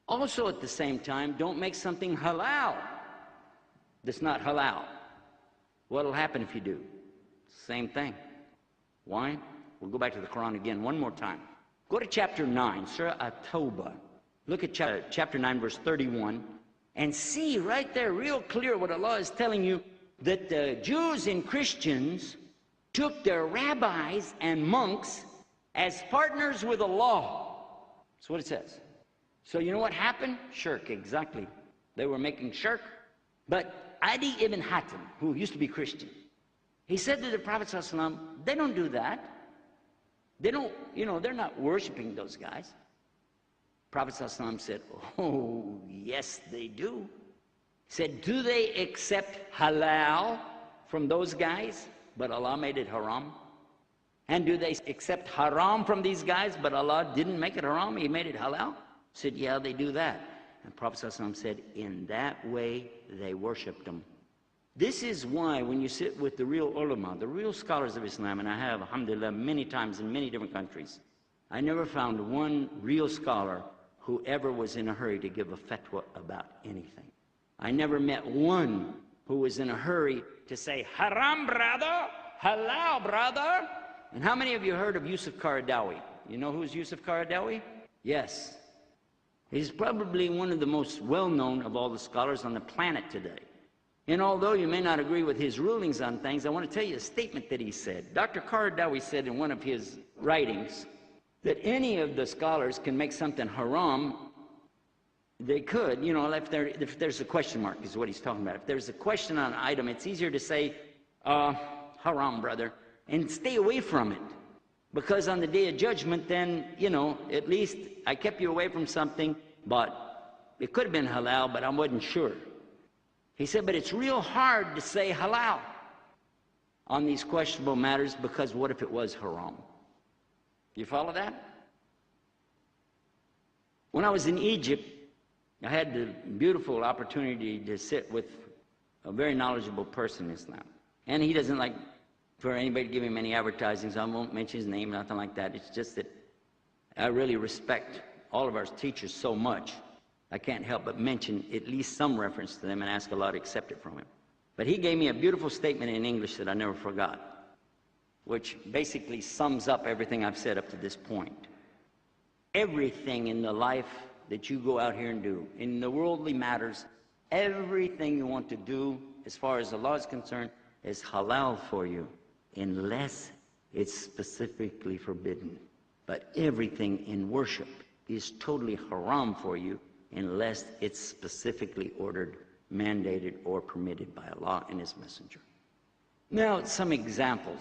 Also at the same time, don't make something halal that's not halal. What'll happen if you do? Same thing. Why? We'll go back to the Quran again one more time. Go to chapter 9, Surah At-Tawbah. Look at chapter 9, verse 31, and see right there real clear what Allah is telling you, that the Jews and Christians took their rabbis and monks as partners with Allah. That's what it says. So you know what happened? Shirk, exactly. They were making shirk. But Adi ibn Hatim, who used to be Christian, he said to the Prophet ﷺ, they don't do that. They don't, they're not worshiping those guys. Prophet ﷺ said, oh, yes, they do. He said, do they accept halal from those guys, but Allah made it haram? And do they accept haram from these guys, but Allah didn't make it haram, He made it halal? He said, yeah, they do that. And Prophet ﷺ said, in that way, they worshipped them. This is why when you sit with the real ulama, the real scholars of Islam, and I have, alhamdulillah, many times in many different countries, I never found one real scholar who ever was in a hurry to give a fatwa about anything. I never met one who was in a hurry to say, haram, brother, halal, brother. And how many of you heard of Yusuf Qaradawi? You know who's Yusuf Qaradawi? Yes. He's probably one of the most well-known of all the scholars on the planet today. And although you may not agree with his rulings on things, I want to tell you a statement that he said. Dr. Qaradawi said in one of his writings that any of the scholars can make something haram. They could, if there's a question mark is what he's talking about. If there's a question on an item, it's easier to say, haram, brother, and stay away from it. Because on the day of judgment, then, at least I kept you away from something, but it could have been halal, but I wasn't sure. He said, but it's real hard to say halal on these questionable matters, because what if it was haram? You follow that? When I was in Egypt, I had the beautiful opportunity to sit with a very knowledgeable person in Islam. And he doesn't like for anybody to give him any advertising, so I won't mention his name, nothing like that. It's just that I really respect all of our teachers so much, I can't help but mention at least some reference to them and ask Allah to accept it from him. But he gave me a beautiful statement in English that I never forgot, which basically sums up everything I've said up to this point. Everything in the life that you go out here and do, in the worldly matters, everything you want to do, as far as Allah is concerned, is halal for you, unless it's specifically forbidden. But everything in worship is totally haram for you, unless it's specifically ordered, mandated, or permitted by Allah and His Messenger. Now, some examples.